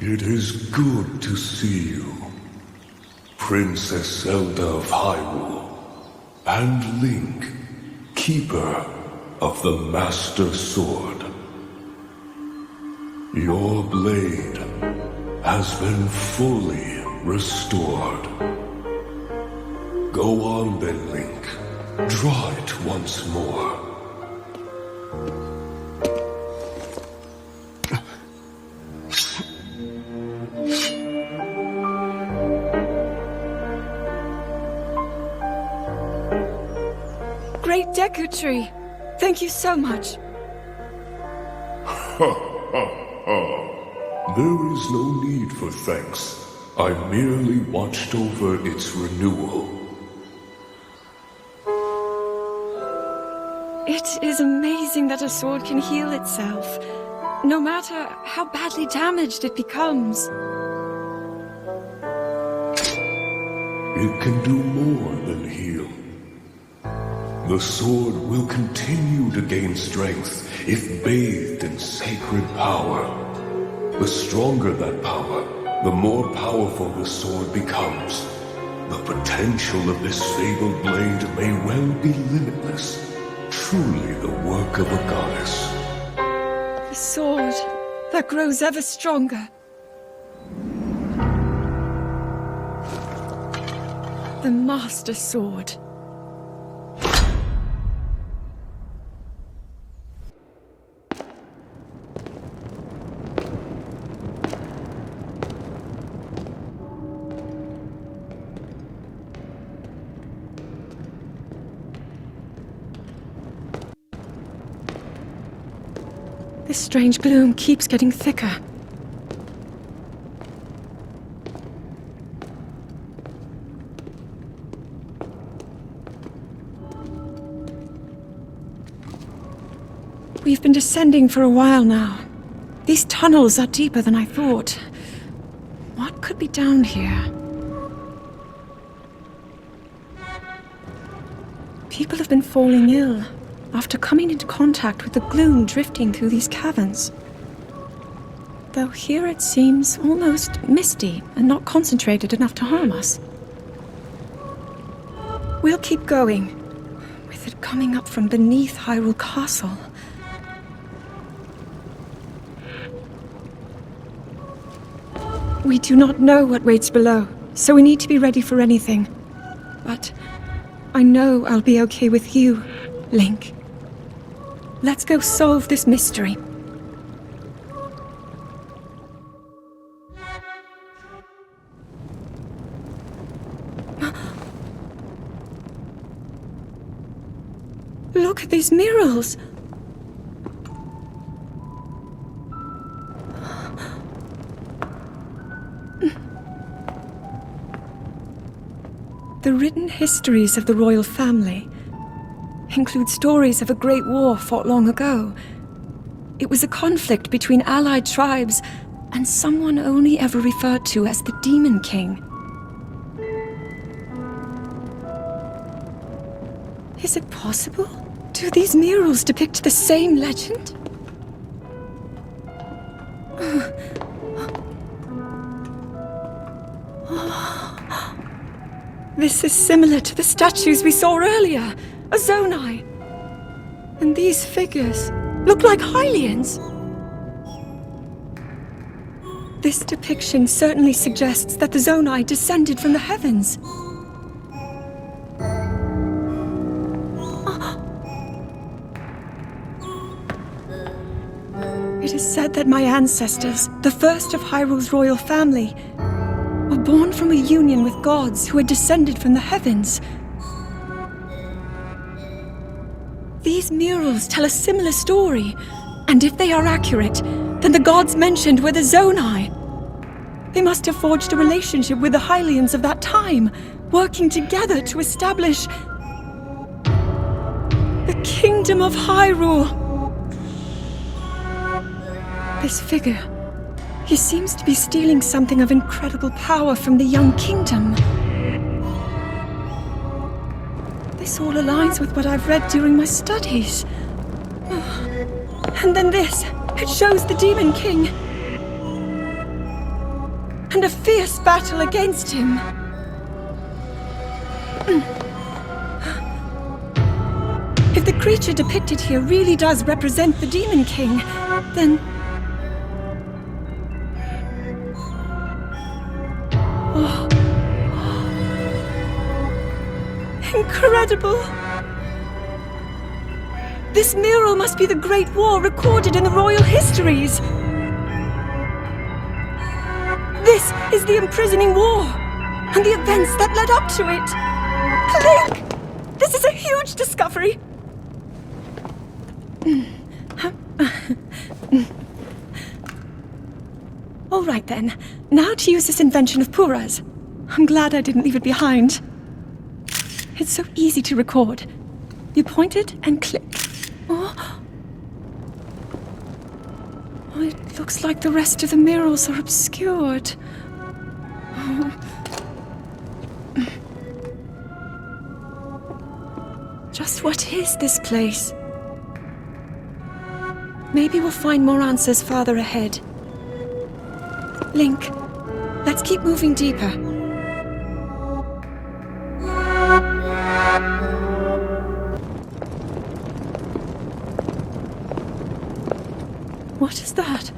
It is good to see you, Princess Zelda of Hyrule, and Link, Keeper of the Master Sword. Your blade has been fully restored. Go on then, Link. Draw it once more. Great Deku Tree. Thank you so much. There is no need for thanks. I merely watched over its renewal. It is amazing that a sword can heal itself, no matter how badly damaged it becomes. It can do more than heal. The sword will continue to gain strength if bathed in sacred power. The stronger that power, the more powerful the sword becomes. The potential of this fabled blade may well be limitless. Truly the work of a goddess. The sword that grows ever stronger. The Master Sword. This strange gloom keeps getting thicker. We've been descending for a while now. These tunnels are deeper than I thought. What could be down here? People have been falling ill after coming into contact with the gloom drifting through these caverns. Though here it seems almost misty and not concentrated enough to harm us. We'll keep going, with it coming up from beneath Hyrule Castle. We do not know what waits below, so we need to be ready for anything. But I know I'll be okay with you, Link. Let's go solve this mystery. Look at these murals! The written histories of the royal family include stories of a great war fought long ago. It was a conflict between allied tribes and someone only ever referred to as the Demon King. Is it possible? Do these murals depict the same legend? This is similar to the statues we saw earlier. A Zonai. And these figures look like Hylians. This depiction certainly suggests that the Zonai descended from the heavens. It is said that my ancestors, the first of Hyrule's royal family, were born from a union with gods who had descended from the heavens. These murals tell a similar story, and if they are accurate, then the gods mentioned were the Zonai. They must have forged a relationship with the Hylians of that time, working together to establish the Kingdom of Hyrule. This figure, he seems to be stealing something of incredible power from the young kingdom. This all aligns with what I've read during my studies. And then this, it shows the Demon King. and a fierce battle against him. If the creature depicted here really does represent the Demon King, then... Oh. Incredible! This mural must be the Great War recorded in the royal histories. This is the imprisoning war, and the events that led up to it. Link! This is a huge discovery! All right then, now to use this invention of Pura's. I'm glad I didn't leave it behind. It's so easy to record. You point it and click. Oh, it looks like the rest of the murals are obscured. Just what is this place? Maybe we'll find more answers farther ahead. Link, let's keep moving deeper. What is that?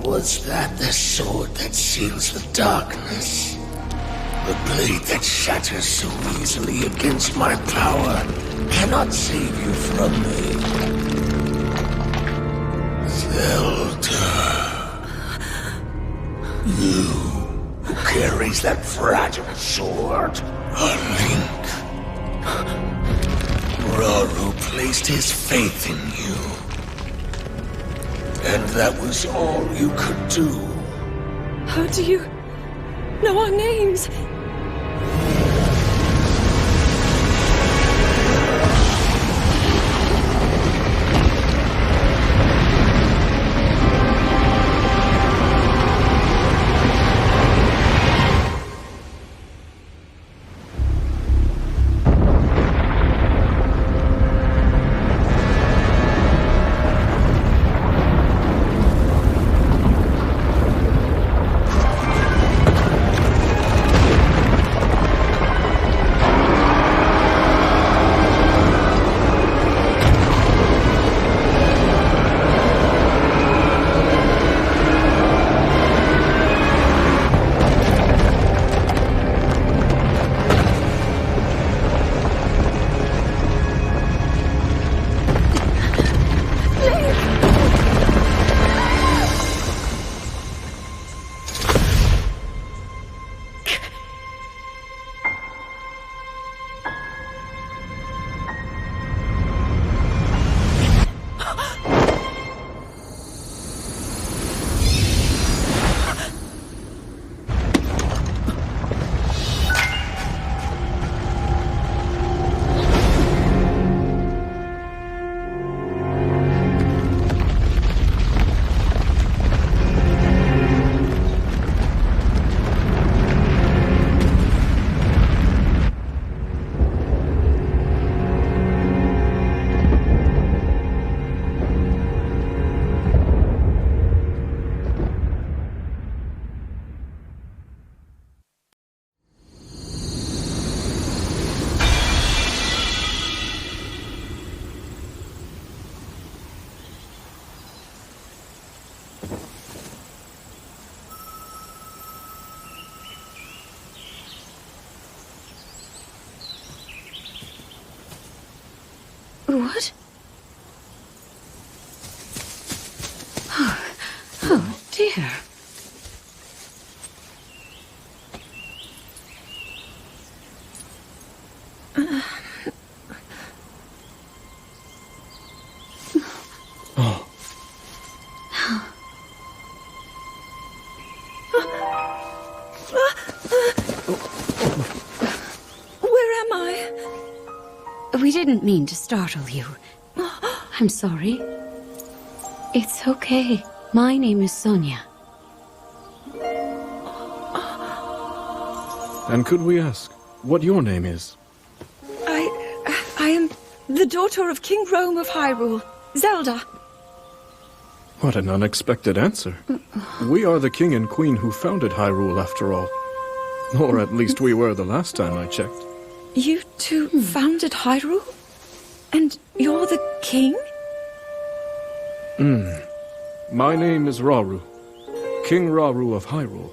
Was that the sword that seals the darkness? The blade that shatters so easily against my power cannot save you from me. Zelda. You who carries that fragile sword. A Link. Raru placed his faith in you. And that was all you could do. How do you know our names? What? Oh dear. Where am I? We didn't mean to startle you. I'm sorry. It's okay. My name is Sonia. And could we ask what your name is? I am the daughter of King Rome of Hyrule, Zelda. What an unexpected answer. We are the king and queen who founded Hyrule, after all. Or at least we were the last time I checked. You two founded Hyrule? And you're the king? My name is Rauru. King Rauru of Hyrule.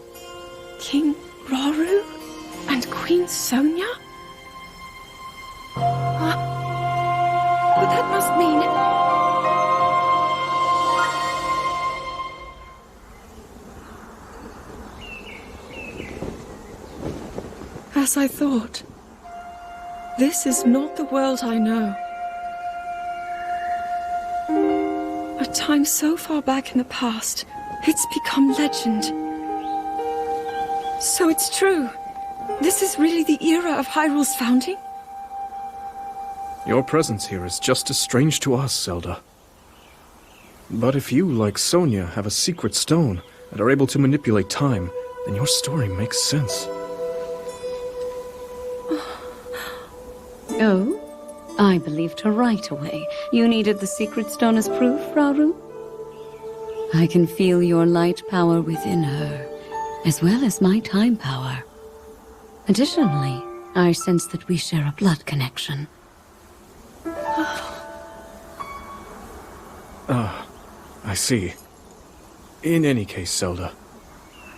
King Rauru? And Queen Sonia? But that must mean... As I thought. This is not the world I know. A time so far back in the past, it's become legend. So it's true. This is really the era of Hyrule's founding? Your presence here is just as strange to us, Zelda. But if you, like Sonia, have a secret stone and are able to manipulate time, then your story makes sense. Oh? I believed her right away. You needed the secret stone as proof, Rauru? I can feel your light power within her, as well as my time power. Additionally, I sense that we share a blood connection. I see. In any case, Zelda,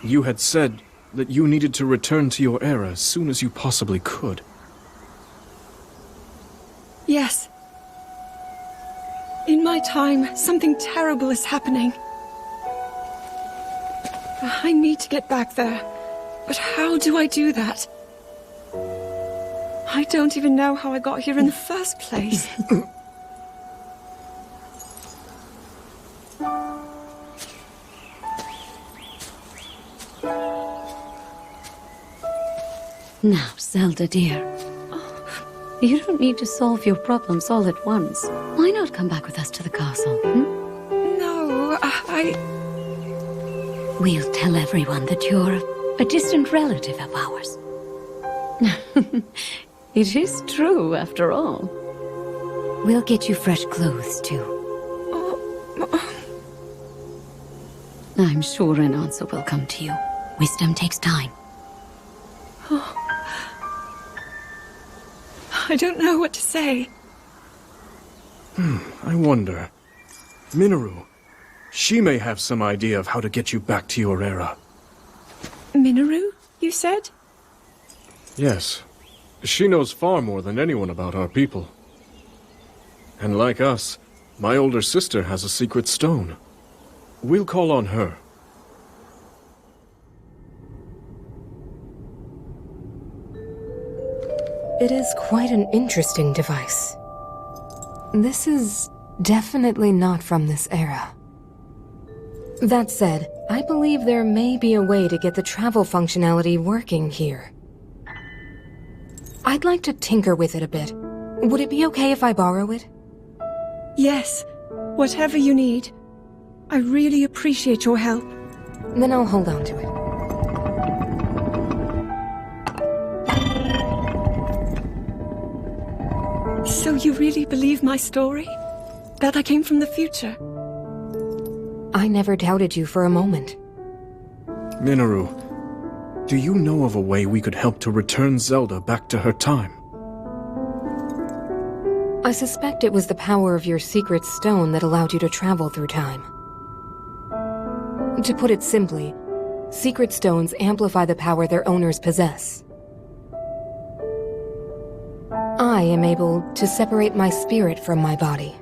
you had said that you needed to return to your era as soon as you possibly could. Yes. In my time, something terrible is happening. I need to get back there. But how do I do that? I don't even know how I got here in the first place. Now, Zelda dear, you don't need to solve your problems all at once. Why not come back with us to the castle, No, We'll tell everyone that you're a distant relative of ours. It is true, after all. We'll get you fresh clothes, too. I'm sure an answer will come to you. Wisdom takes time. I don't know what to say. I wonder. Minoru, she may have some idea of how to get you back to your era. Minoru, you said? Yes. She knows far more than anyone about our people. And like us, my older sister has a secret stone. We'll call on her. It is quite an interesting device. This is definitely not from this era. That said, I believe there may be a way to get the travel functionality working here. I'd like to tinker with it a bit. Would it be okay if I borrow it? Yes, whatever you need. I really appreciate your help. Then I'll hold on to it. So you really believe my story? That I came from the future? I never doubted you for a moment. Minoru, do you know of a way we could help to return Zelda back to her time? I suspect it was the power of your secret stone that allowed you to travel through time. To put it simply, secret stones amplify the power their owners possess. I am able to separate my spirit from my body.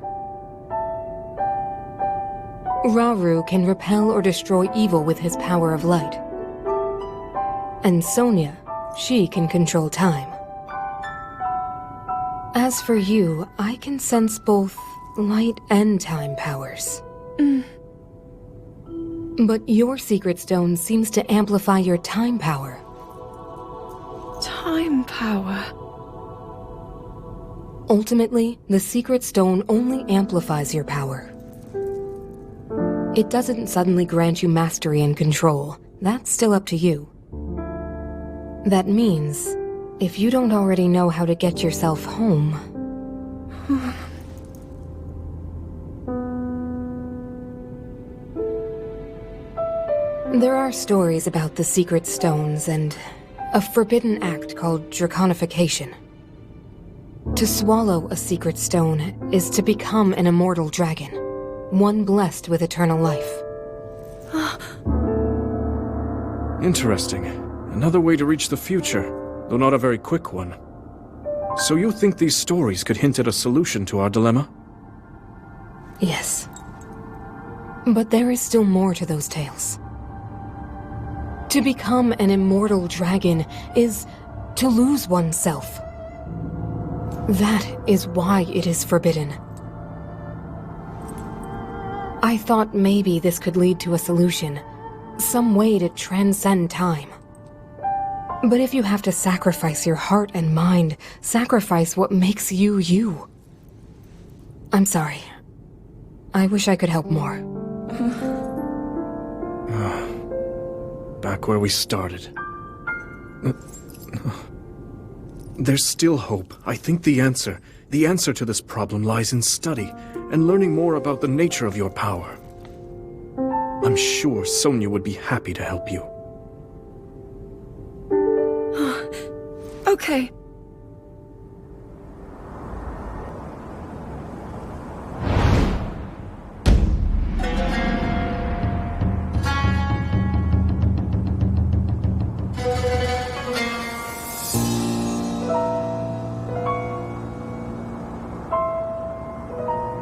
Rauru can repel or destroy evil with his power of light. And Sonia, she can control time. As for you, I can sense both light and time powers. But your secret stone seems to amplify your time power. Time power. Ultimately, the secret stone only amplifies your power. It doesn't suddenly grant you mastery and control. That's still up to you. That means, if you don't already know how to get yourself home... There are stories about the secret stones and a forbidden act called draconification. To swallow a secret stone is to become an immortal dragon, one blessed with eternal life. Interesting. Another way to reach the future, though not a very quick one. So you think these stories could hint at a solution to our dilemma? Yes. But there is still more to those tales. To become an immortal dragon is to lose oneself. That is why it is forbidden. I thought maybe this could lead to a solution, some way to transcend time. But if you have to sacrifice your heart and mind, sacrifice what makes you you. I'm sorry. I wish I could help more. Back where we started. There's still hope. I think the answer to this problem lies in study and learning more about the nature of your power. I'm sure Sonia would be happy to help you. Okay.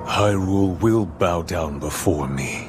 Hyrule will bow down before me.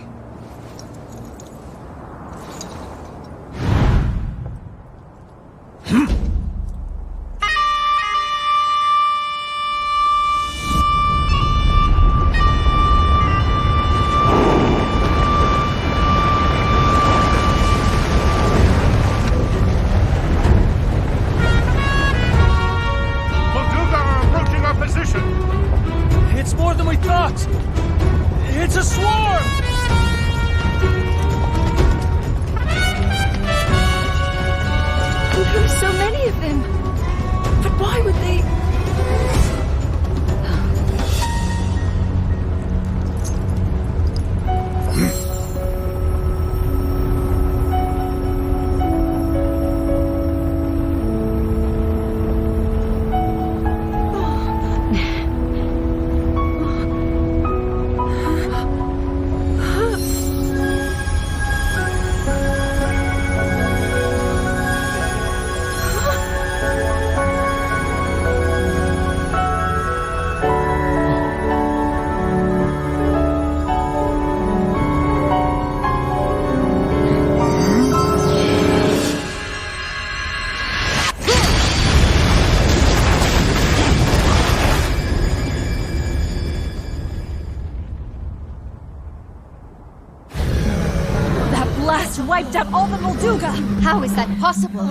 Wiped out all the Molduga! How is that possible?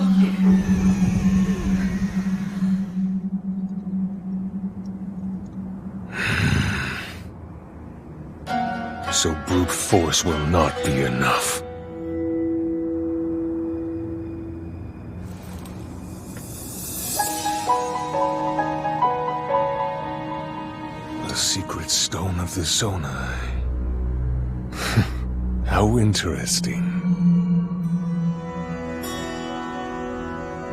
So brute force will not be enough. The secret stone of the Zonai. How interesting.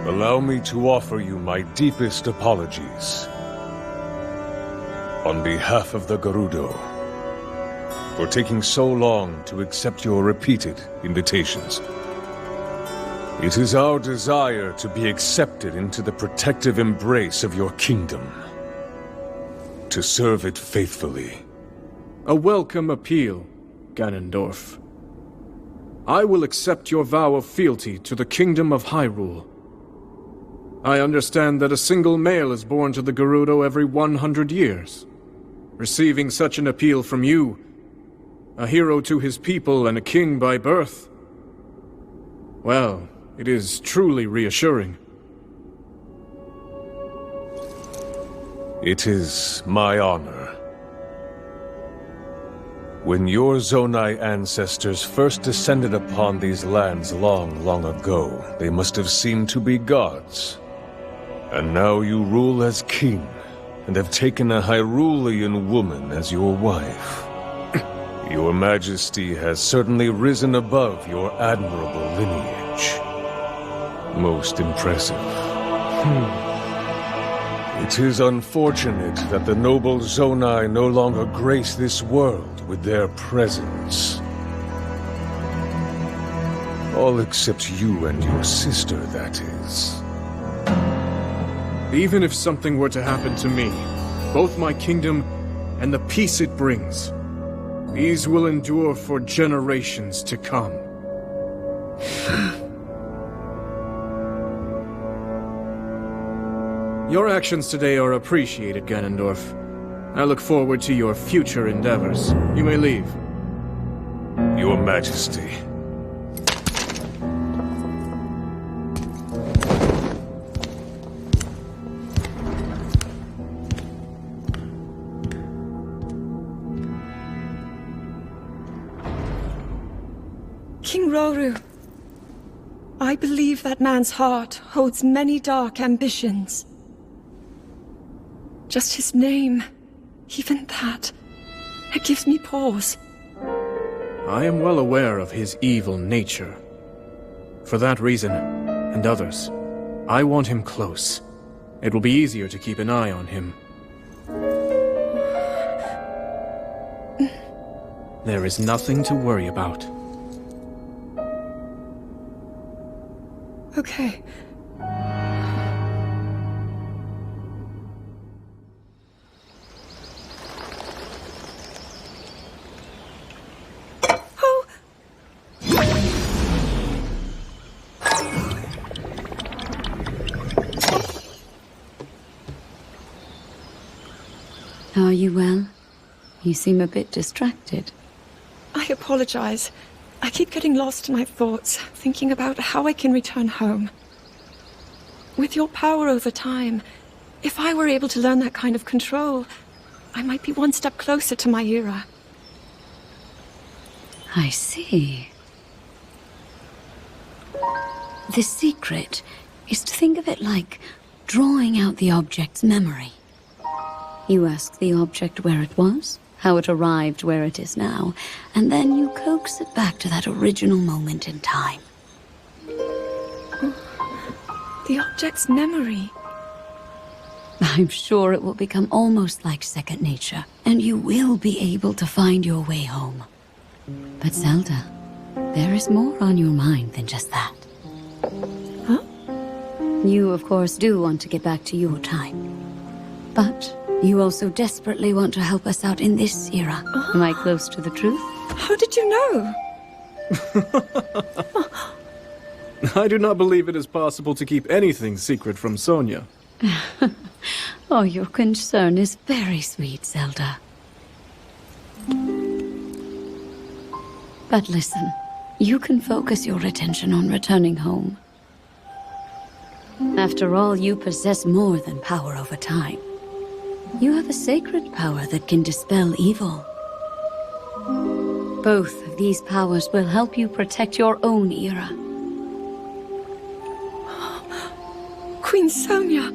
Allow me to offer you my deepest apologies. On behalf of the Gerudo, for taking so long to accept your repeated invitations. It is our desire to be accepted into the protective embrace of your kingdom. to serve it faithfully. A welcome appeal, Ganondorf. I will accept your vow of fealty to the Kingdom of Hyrule. I understand that a single male is born to the Gerudo every 100 years. Receiving such an appeal from you, a hero to his people and a king by birth, well, it is truly reassuring. It is my honor. When your Zonai ancestors first descended upon these lands long, long ago, they must have seemed to be gods. And now you rule as king, and have taken a Hyrulean woman as your wife. Your Majesty has certainly risen above your admirable lineage. Most impressive. It is unfortunate that the noble Zonai no longer grace this world with their presence. All except you and your sister, that is. Even if something were to happen to me, both my kingdom and the peace it brings, these will endure for generations to come. Your actions today are appreciated, Ganondorf. I look forward to your future endeavors. You may leave. Your Majesty. King Roru, I believe that man's heart holds many dark ambitions. Just his name, even that, it gives me pause. I am well aware of his evil nature. For that reason, and others, I want him close. It will be easier to keep an eye on him. There is nothing to worry about. Okay. Oh! Are you well? You seem a bit distracted. I apologize. I keep getting lost in my thoughts, thinking about how I can return home. With your power over time, if I were able to learn that kind of control, I might be one step closer to my era. I see. The secret is to think of it like drawing out the object's memory. You ask the object where it was, how it arrived where it is now, and then you coax it back to that original moment in time. The object's memory. I'm sure it will become almost like second nature, and you will be able to find your way home. But Zelda, there is more on your mind than just that. Huh? You, of course, do want to get back to your time. But you also desperately want to help us out in this era. Am I close to the truth? How did you know? I do not believe it is possible to keep anything secret from Sonia. Oh, your concern is very sweet, Zelda. But listen, you can focus your attention on returning home. After all, you possess more than power over time. You have a sacred power that can dispel evil. Both of these powers will help you protect your own era. Queen Sonia!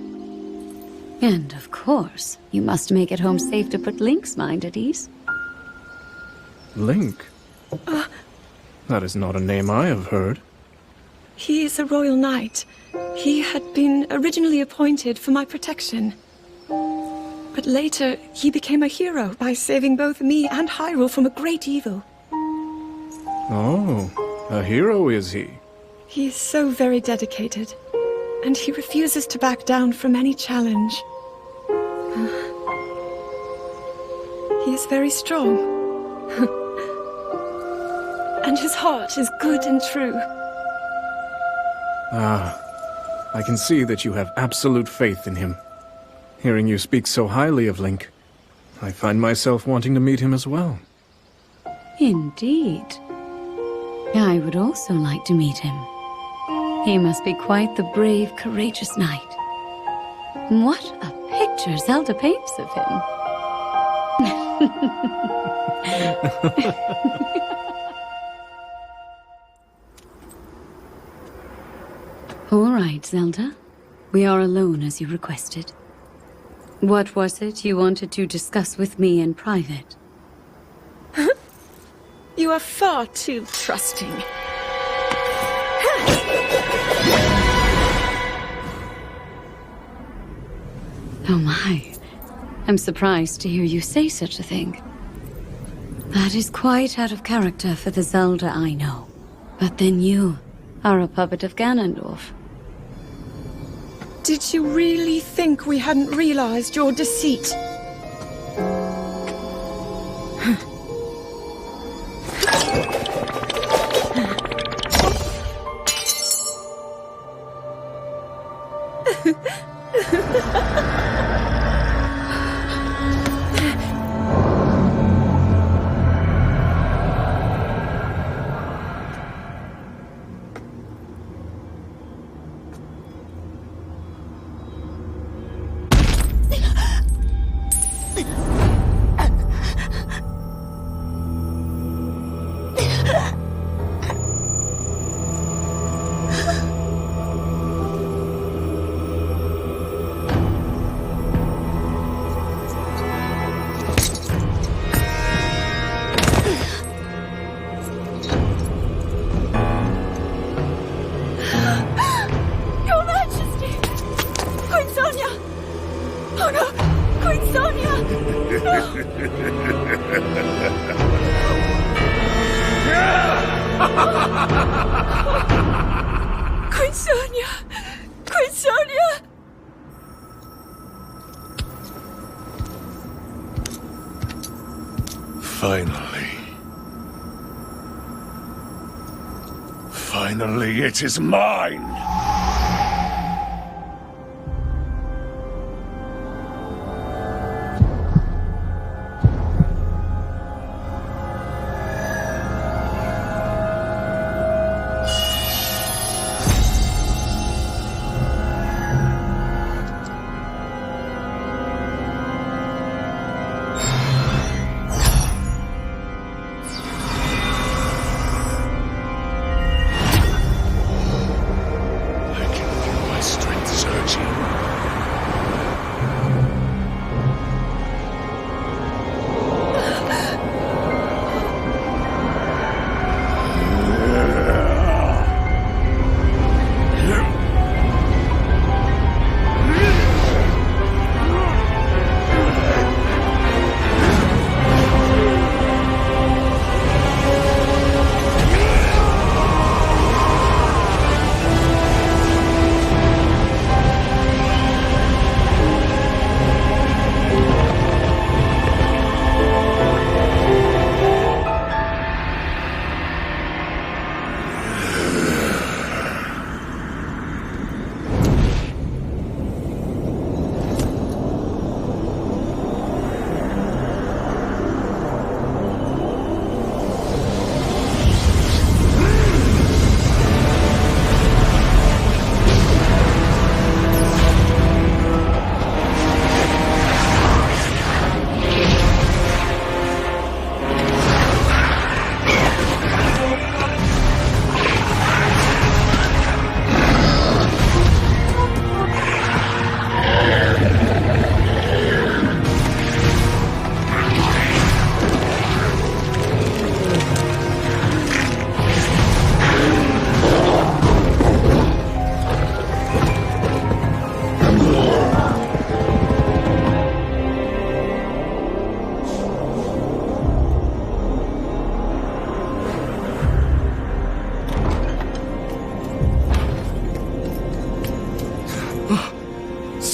And of course, you must make it home safe to put Link's mind at ease. Link? That is not a name I have heard. He is a royal knight. He had been originally appointed for my protection. But later, he became a hero by saving both me and Hyrule from a great evil. Oh, a hero is he? He is so very dedicated, and he refuses to back down from any challenge. is very strong. And his heart is good and true. I can see that you have absolute faith in him. Hearing you speak so highly of Link, I find myself wanting to meet him as well. Indeed. I would also like to meet him. He must be quite the brave, courageous knight. What a picture Zelda paints of him. All right, Zelda. We are alone as you requested. What was it you wanted to discuss with me in private? You are far too trusting. Oh my. I'm surprised to hear you say such a thing. That is quite out of character for the Zelda I know. But then you are a puppet of Ganondorf. Did you really think we hadn't realized your deceit? Queen Sonia! Queen Sonia! Finally. Finally, it is mine!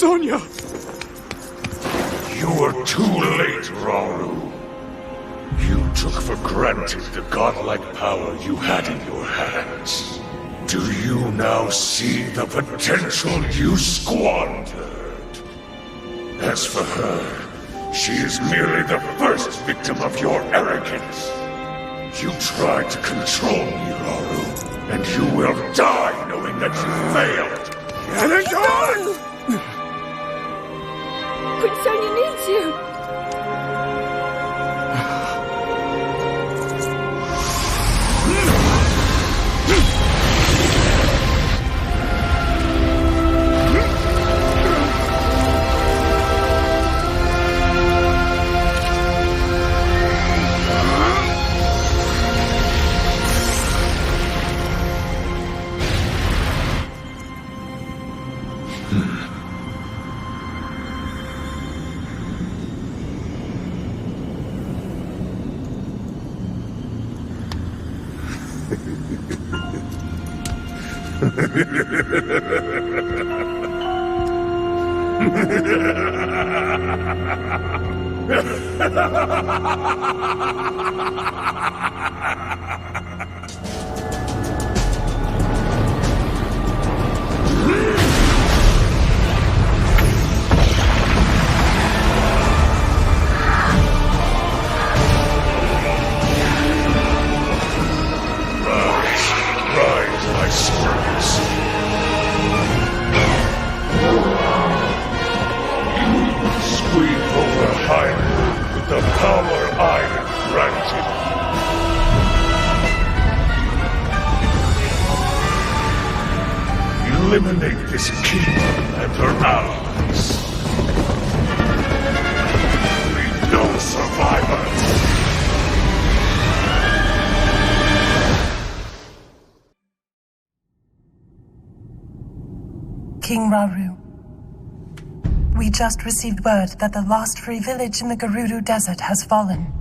Sonia! You were too late, Rauru. took for granted the godlike power you had in your hands. Do you now see the potential you squandered? As for her, she is merely the first victim of your arrogance. You tried to control me, Rauru, and you will die knowing that you failed. Get it done! Queen Sonia needs you! Eliminate this keeper and her allies. Leave no survivor. King Rauru, we just received word that the lost free village in the Gerudo Desert has fallen.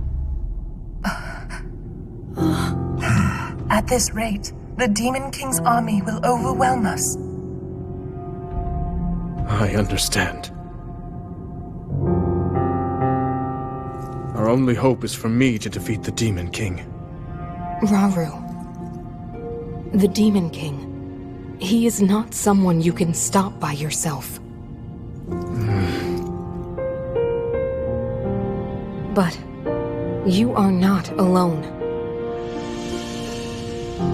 At this rate, the Demon King's army will overwhelm us. I understand. Our only hope is for me to defeat the Demon King. Rauru. The Demon King. He is not someone you can stop by yourself. But you are not alone.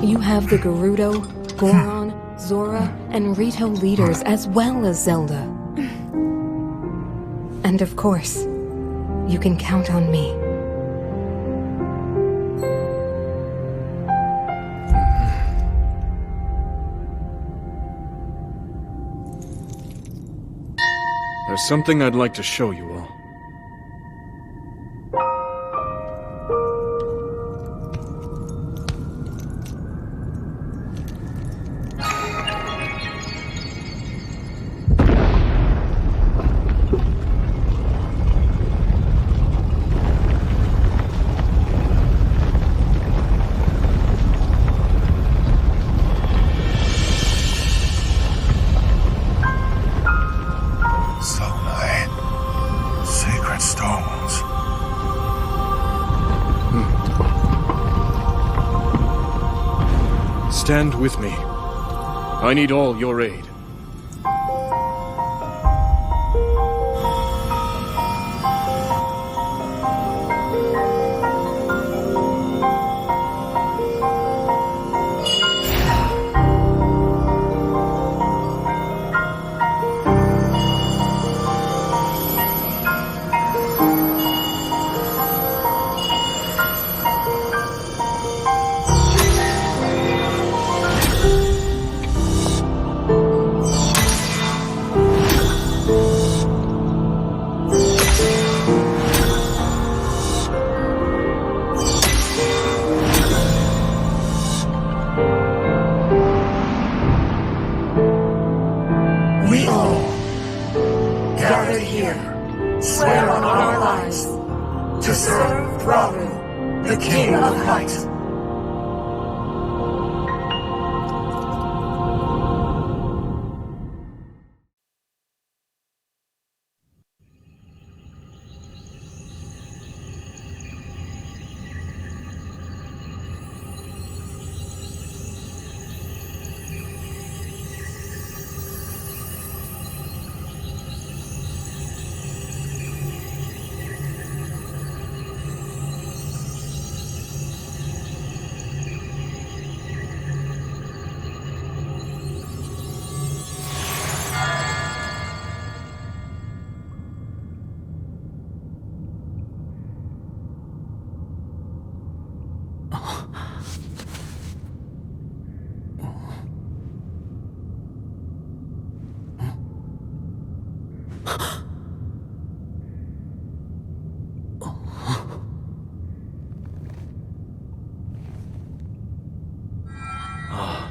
You have the Gerudo, Goron, Zora, and Rito leaders as well as Zelda. And of course, you can count on me. There's something I'd like to show you all. Stand with me. I need all your aid.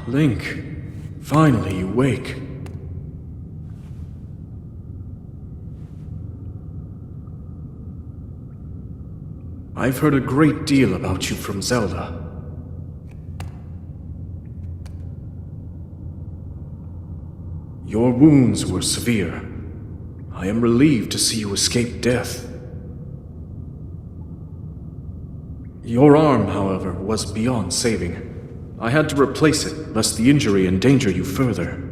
Link, finally you wake. I've heard a great deal about you from Zelda. Your wounds were severe. I am relieved to see you escape death. Your arm, however, was beyond saving. I had to replace it, lest the injury endanger you further.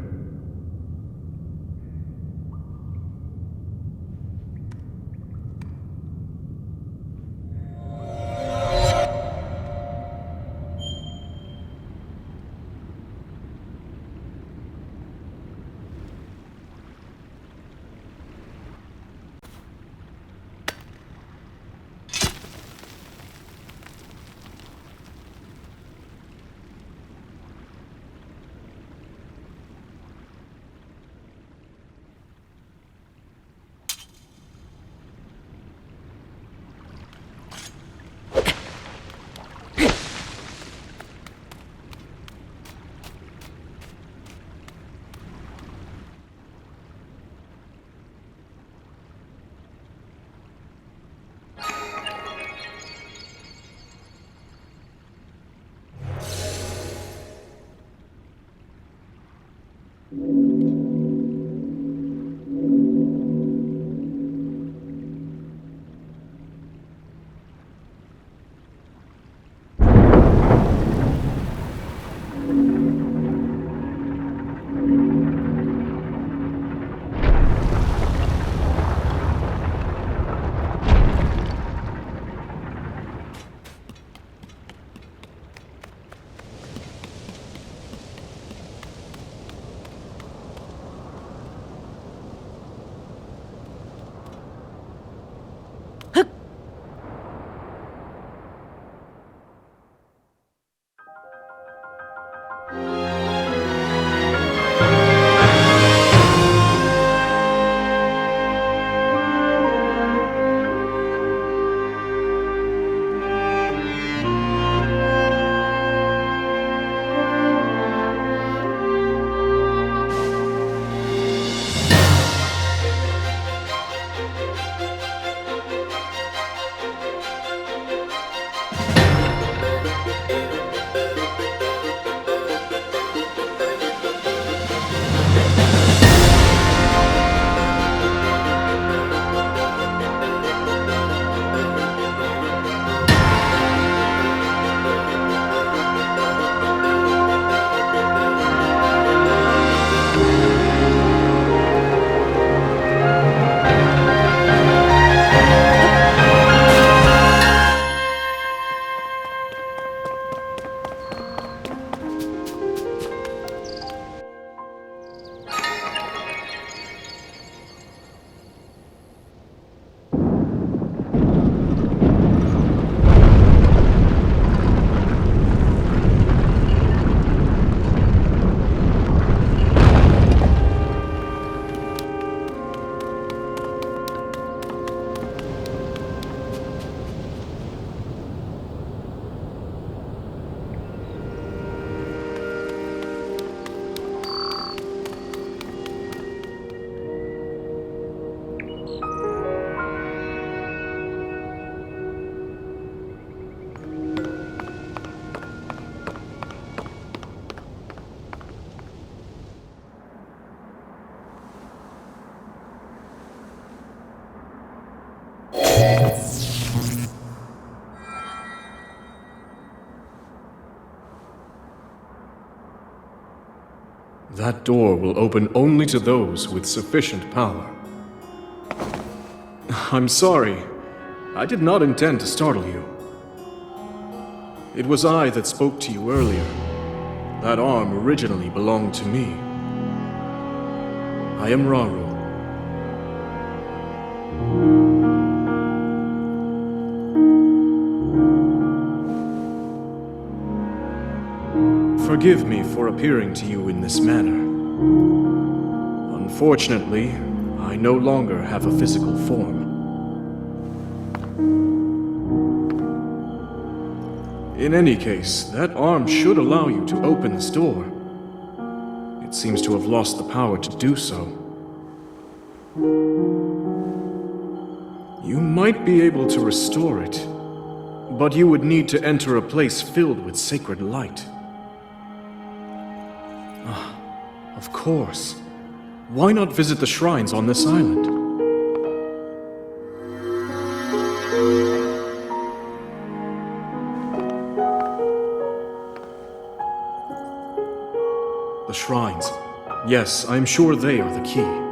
That door will open only to those with sufficient power. I'm sorry. I did not intend to startle you. It was I that spoke to you earlier. That arm originally belonged to me. I am Raru. Forgive me for appearing to you in this manner. Unfortunately, I no longer have a physical form. In any case, that arm should allow you to open this door. It seems to have lost the power to do so. You might be able to restore it, but you would need to enter a place filled with sacred light. Ah, of course. Why not visit the shrines on this island? The shrines. Yes, I am sure they are the key.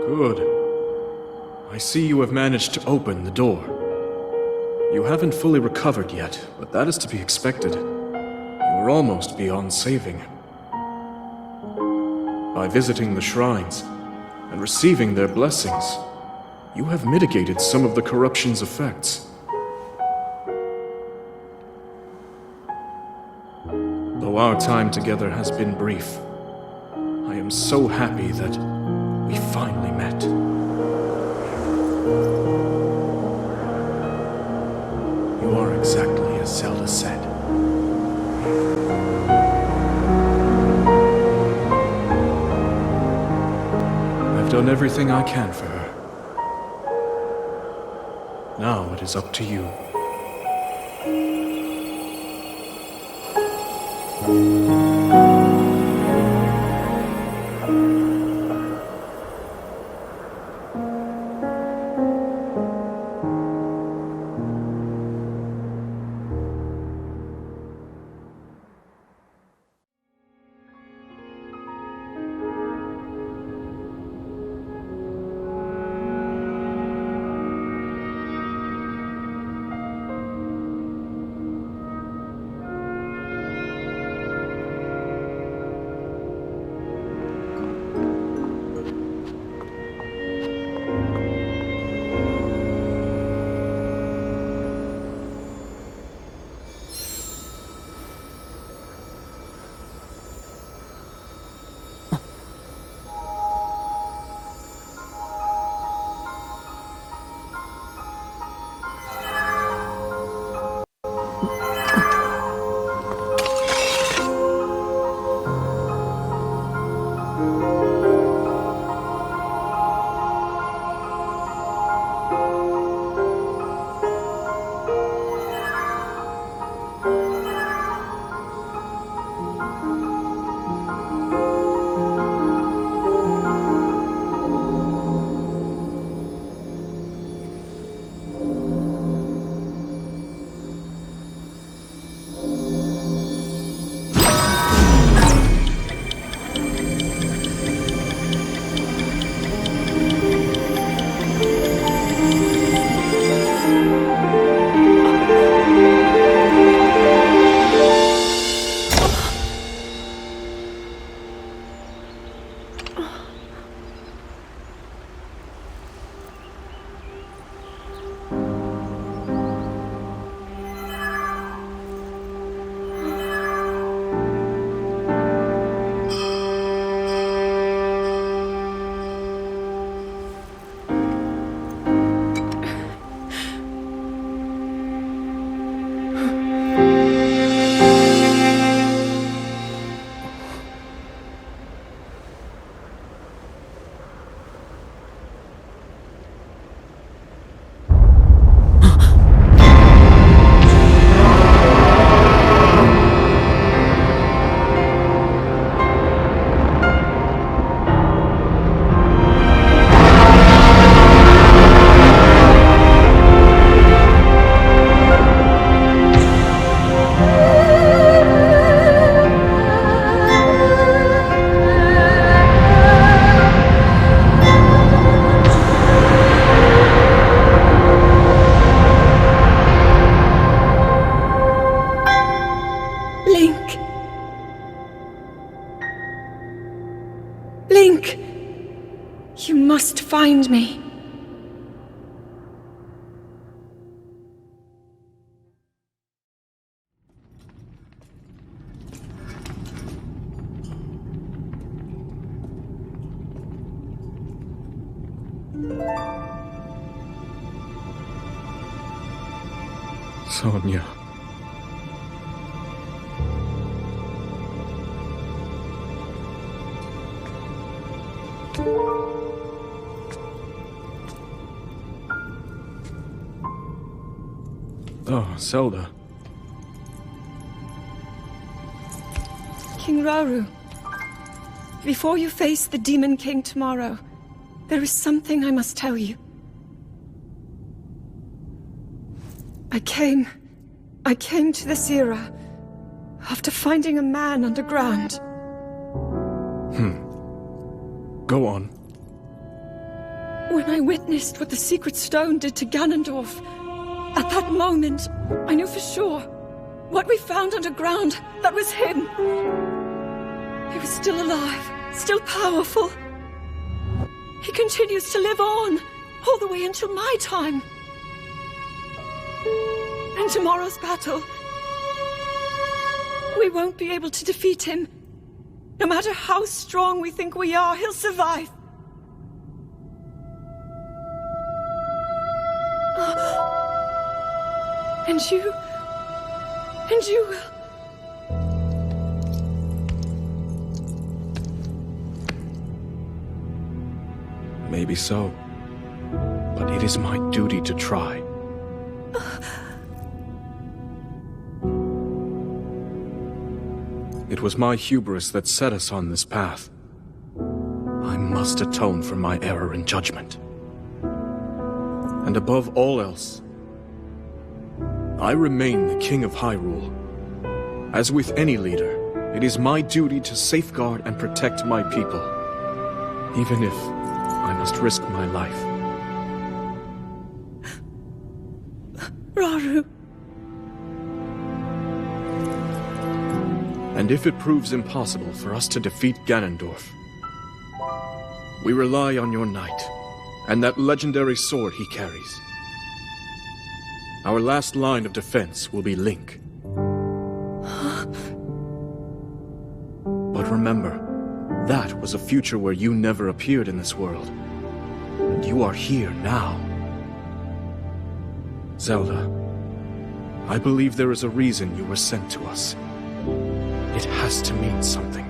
Good. I see you have managed to open the door. You haven't fully recovered yet, but that is to be expected. You are almost beyond saving. By visiting the shrines and receiving their blessings, you have mitigated some of the corruption's effects. Though our time together has been brief, I am so happy that we finally met. You are exactly as Zelda said. I've done everything I can for her. Now it is up to you. Link! You must find me. Sonia. Oh, Zelda. King Rauru, before you face the Demon King tomorrow, there is something I must tell you. I came to this era after finding a man underground. Go on. When I witnessed what the Secret Stone did to Ganondorf, at that moment, I knew for sure what we found underground, that was him. He was still alive, still powerful. He continues to live on, all the way until my time. In tomorrow's battle, we won't be able to defeat him. No matter how strong we think we are, he'll survive. And you will. Maybe so. But it is my duty to try. It was my hubris that set us on this path. I must atone for my error in judgment. And above all else, I remain the King of Hyrule. As with any leader, it is my duty to safeguard and protect my people, even if I must risk my life. Rauru. And if it proves impossible for us to defeat Ganondorf, we rely on your knight, and that legendary sword he carries. Our last line of defense will be Link. But remember, that was a future where you never appeared in this world. And you are here now. Zelda, I believe there is a reason you were sent to us. It has to mean something.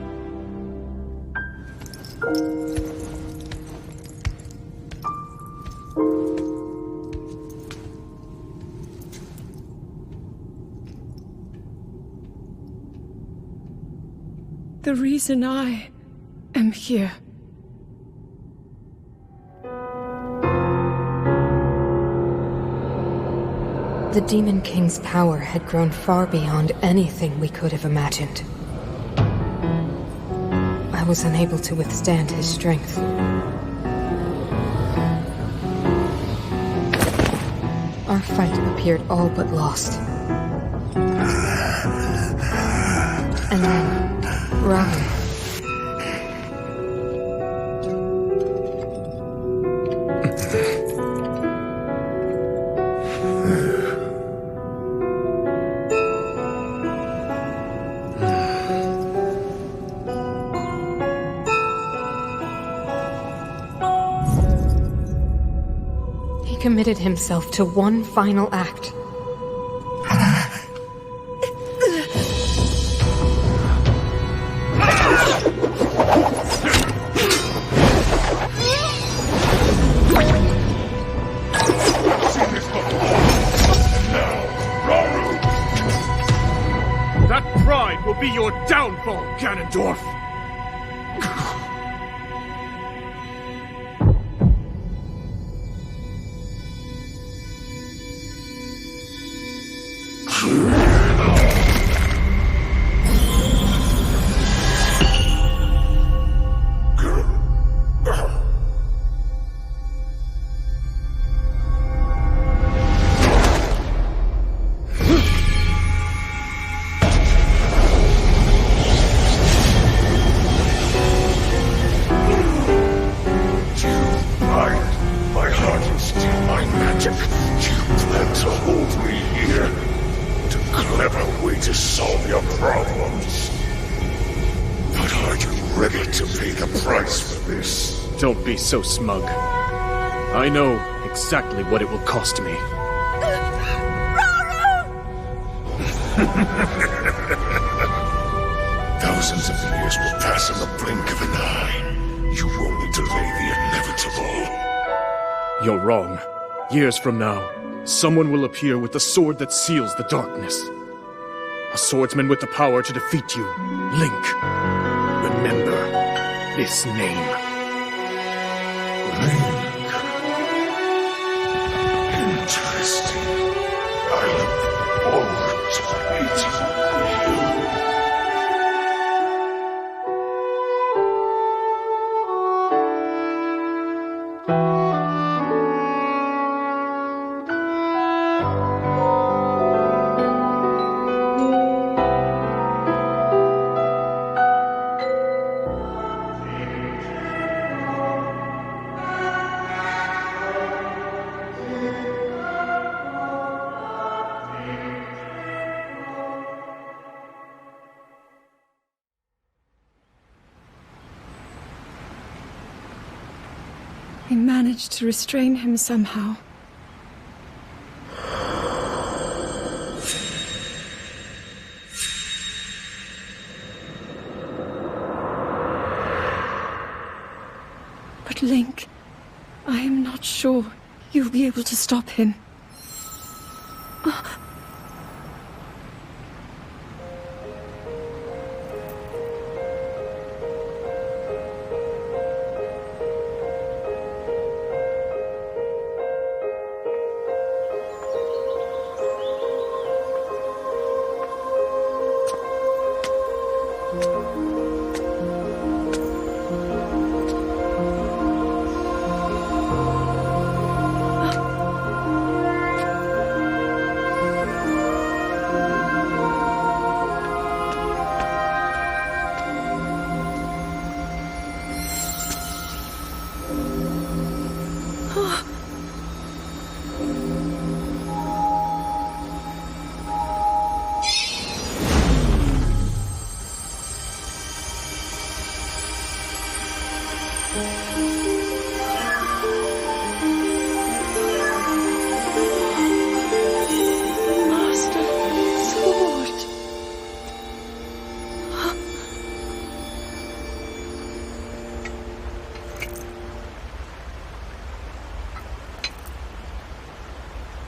The reason I am here. The Demon King's power had grown far beyond anything we could have imagined. I was unable to withstand his strength. Our fight appeared all but lost. And then, Rauru. He committed himself to one final act. That pride will be your downfall, Ganondorf! to pay the price for this. Don't be so smug. I know exactly what it will cost me. Thousands of years will pass in the blink of an eye. You only delay the inevitable. You're wrong. Years from now, someone will appear with the sword that seals the darkness. A swordsman with the power to defeat you. Link. Remember this name. Link. Interesting. I look forward to meeting you. I managed to restrain him somehow. But Link, I am not sure you'll be able to stop him.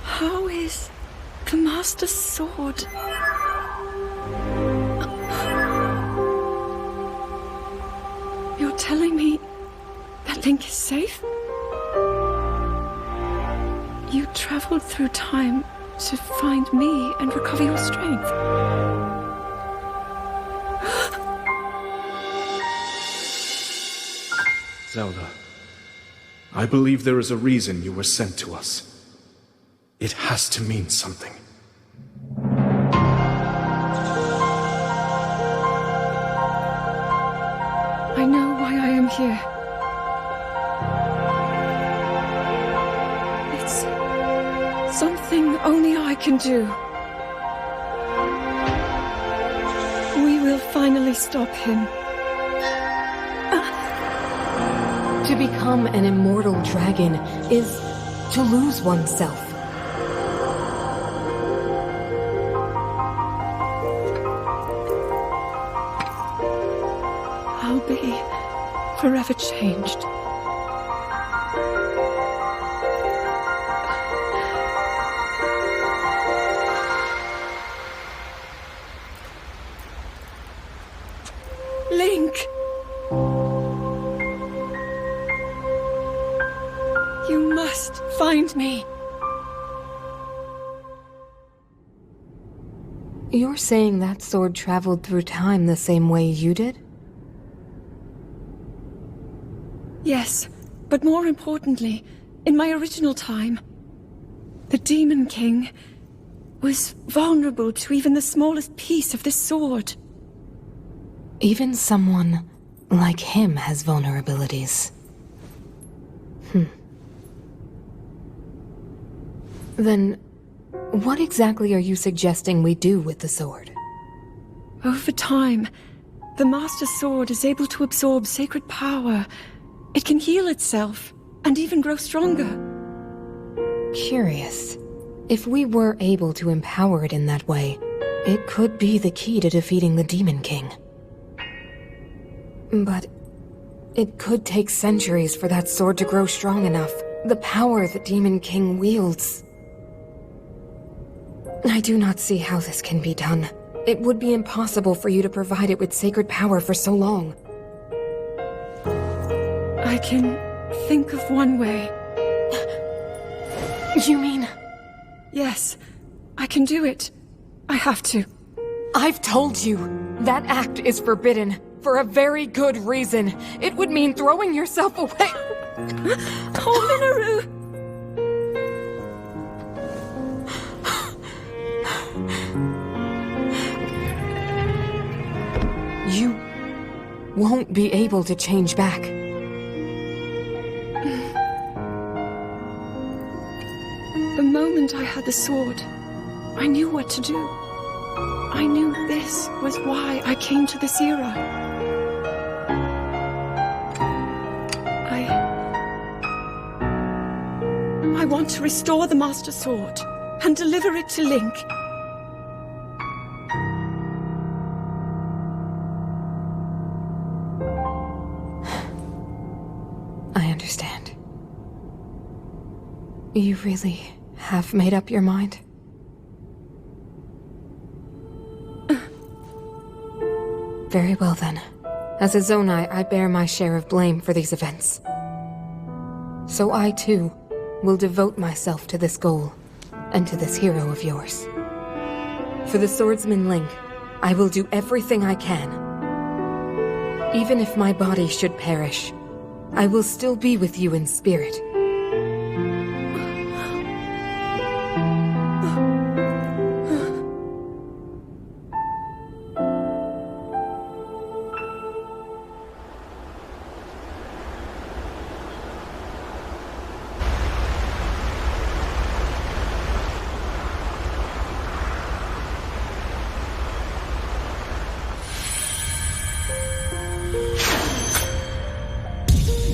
How is the Master Sword? You're telling me that Link is safe? You traveled through time to find me and recover your strength. Zelda, I believe there is a reason you were sent to us. It has to mean something. I know why I am here. It's something only I can do. We will finally stop him. To become an immortal dragon is to lose oneself. I'll be forever changed. Link! You must find me. You're saying that sword traveled through time the same way you did? Yes, but more importantly, in my original time, the Demon King was vulnerable to even the smallest piece of this sword. Even someone like him has vulnerabilities. Then, what exactly are you suggesting we do with the sword? Over time, The Master Sword is able to absorb sacred power. It can heal itself, and even grow stronger. Curious. If we were able to empower it in that way, it could be the key to defeating the Demon King. But it could take centuries for that sword to grow strong enough. The power the Demon King wields. I do not see how this can be done. It would be impossible for you to provide it with sacred power for so long. I can think of one way. You mean? Yes, I can do it. I have to. I've told you, that act is forbidden, for a very good reason. It would mean throwing yourself away. Oh, Minoru! You won't be able to change back. The moment I had the sword, I knew what to do. I knew this was why I came to this era. I want to restore the Master Sword and deliver it to Link. I understand. You really have made up your mind? Very well then. As a Zonai, I bear my share of blame for these events. So I too will devote myself to this goal, and to this hero of yours. For the swordsman Link, I will do everything I can. Even if my body should perish, I will still be with you in spirit.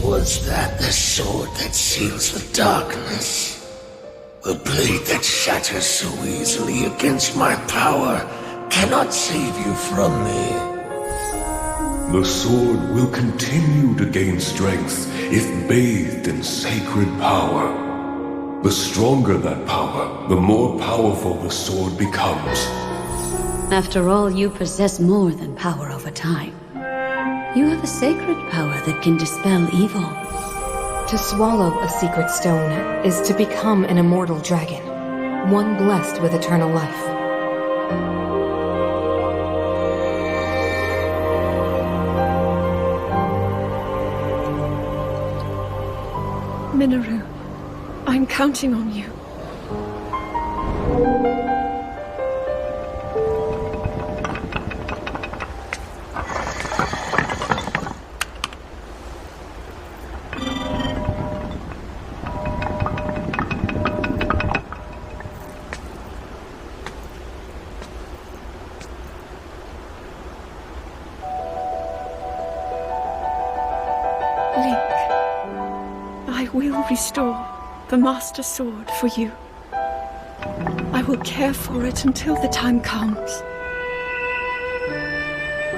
Was that the sword that seals the darkness? The blade that shatters so easily against my power cannot save you from me. The sword will continue to gain strength if bathed in sacred power. The stronger that power, the more powerful the sword becomes. After all, you possess more than power over time. You have a sacred power that can dispel evil. To swallow a secret stone is to become an immortal dragon, one blessed with eternal life. Minoru, I'm counting on you. I will restore the Master Sword for you. I will care for it until the time comes.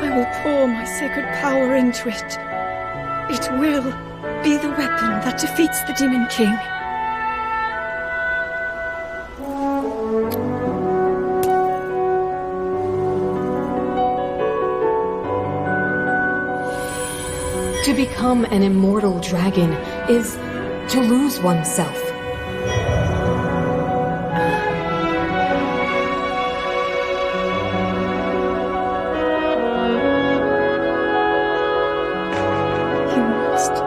I will pour my sacred power into it. It will be the weapon that defeats the Demon King. To become an immortal dragon is to lose oneself. You must.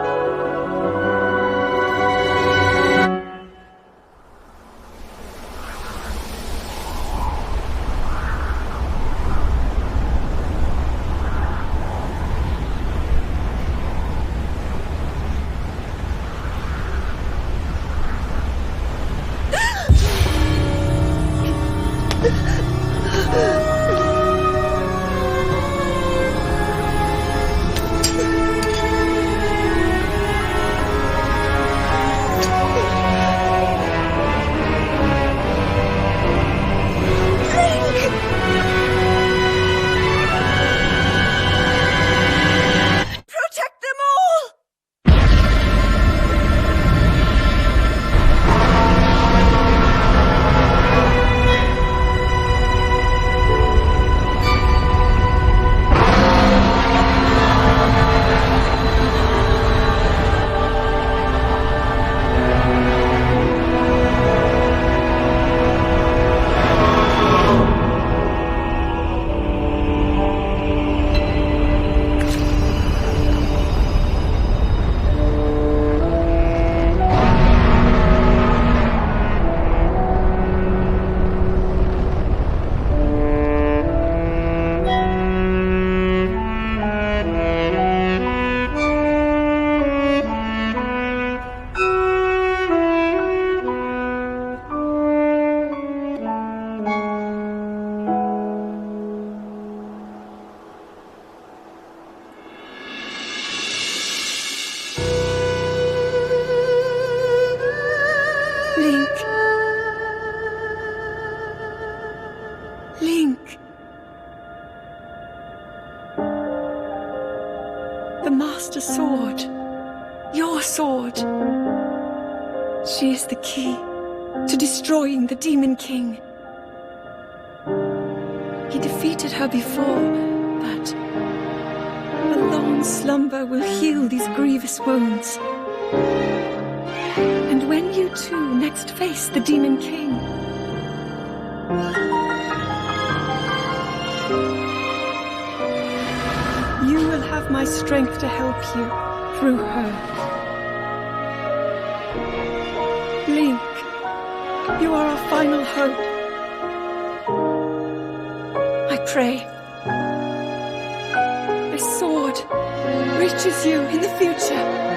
The Master Sword. Your sword. She is the key to destroying the Demon King. He defeated her before, but a long slumber will heal these grievous wounds. And when you two next face the Demon King, you will have my strength to help you through her. Link, you are our final hope. I pray this sword reaches you in the future.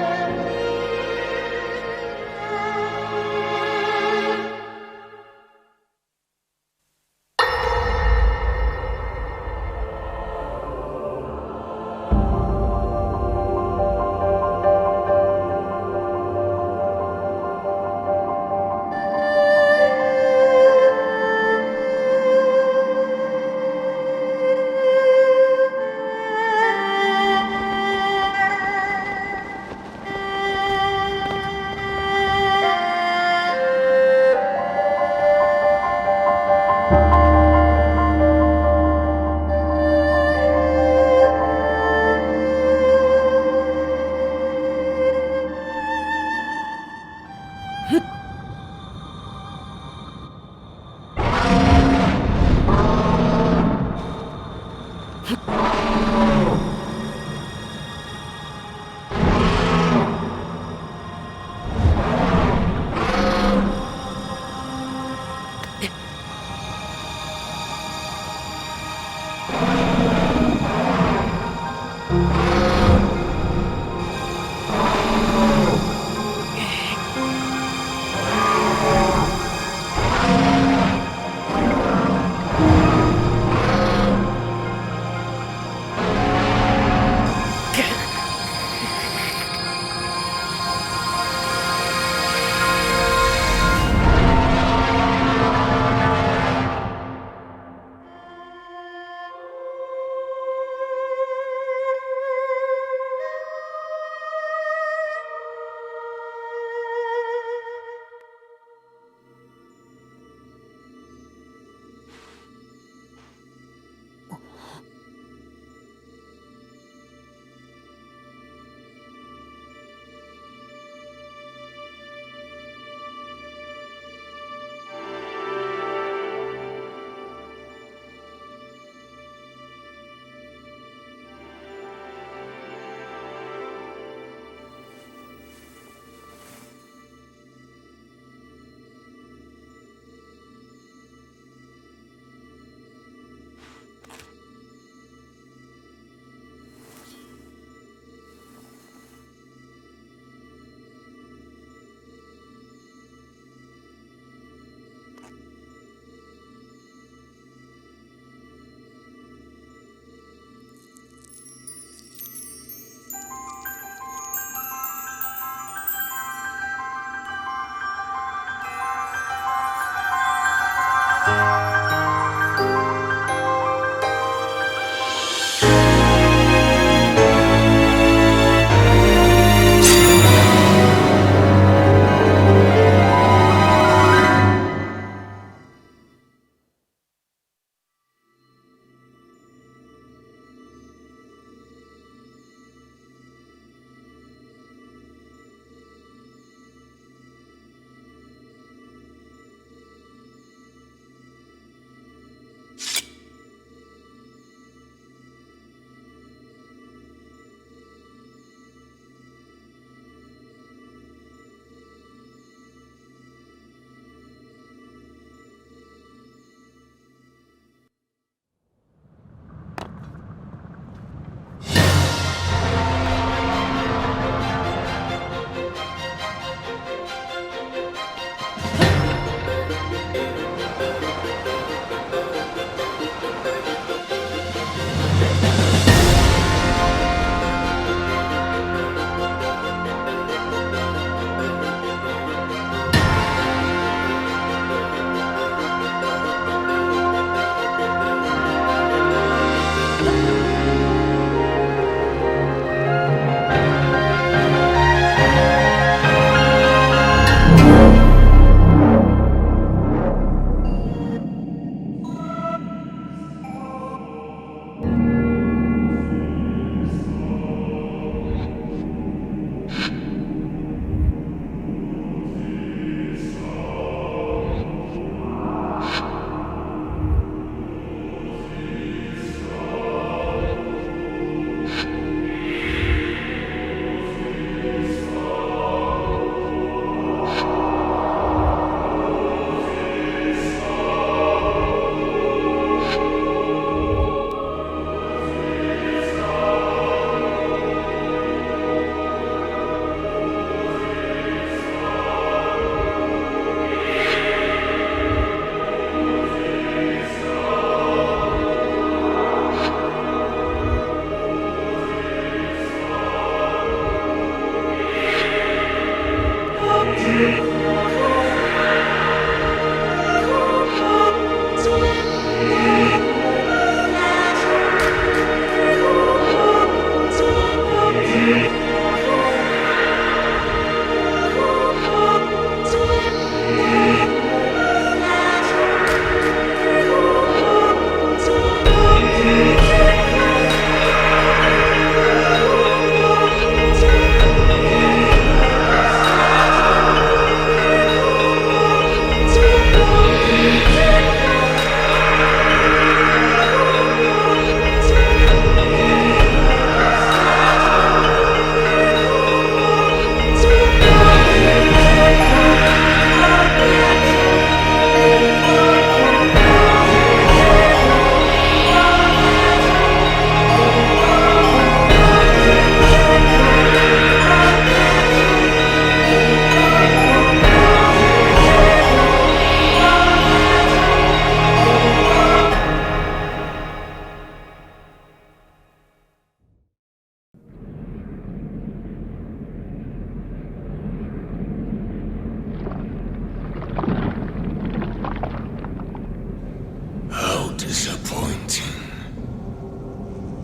disappointing.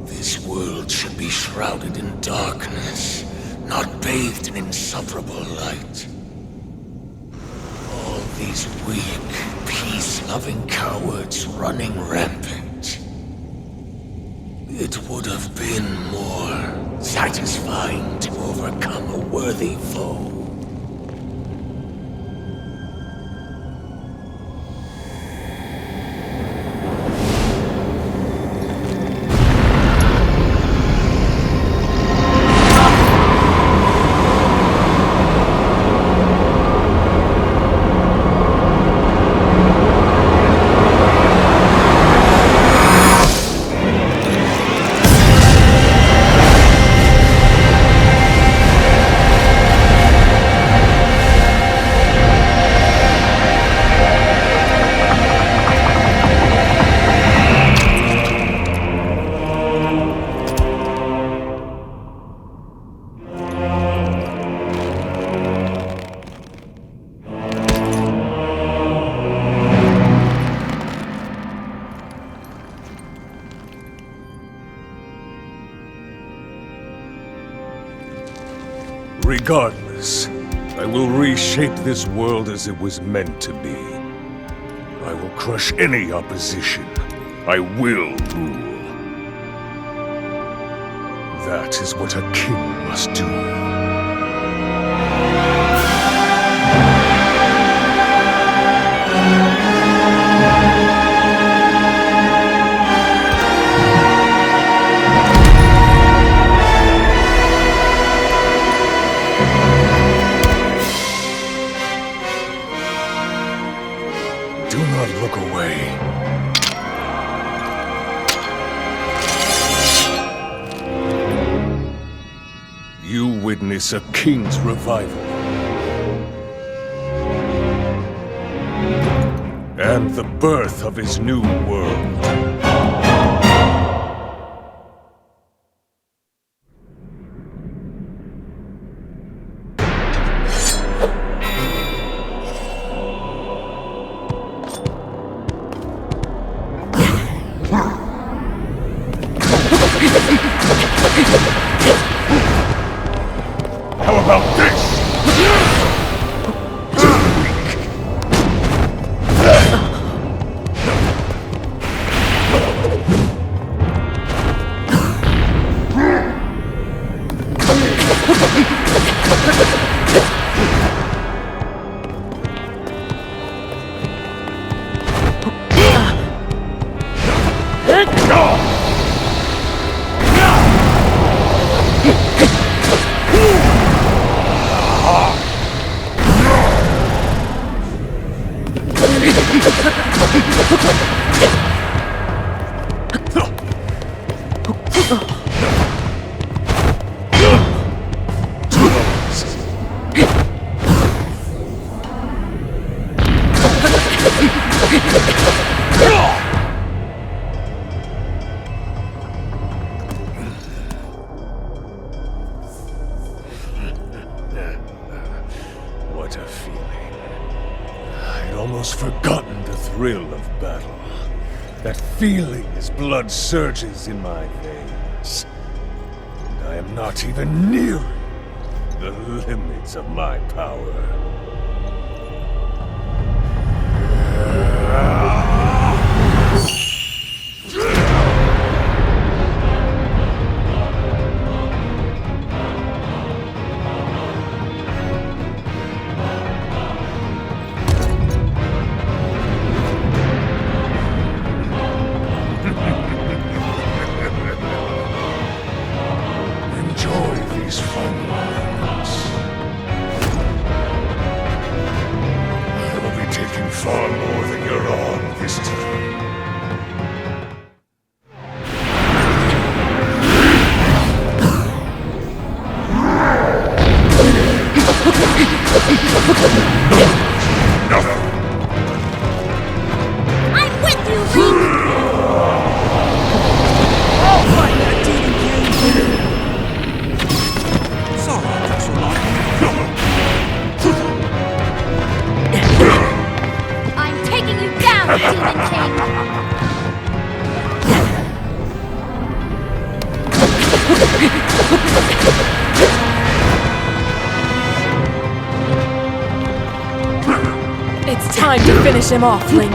This world should be shrouded in darkness, not bathed in insufferable light. All these weak, peace-loving cowards running rampant. It would have been more satisfying to overcome a worthy foe. Regardless, I will reshape this world as it was meant to be. I will crush any opposition. I will rule. That is what a king must do. Do not look away. You witness a king's revival. And the birth of his new world. How about this? What a feeling. I'd almost forgotten the thrill of battle. That feeling as blood surges in my veins. And I am not even nearing the limits of my power. Enjoy these fun moments. I will be taking far more than you're on this time. Nothing. I'm with you, Reek! I'll fight that demon king! Sorry, that's a lot. I'm taking you down, demon king! Time to finish him off, Link.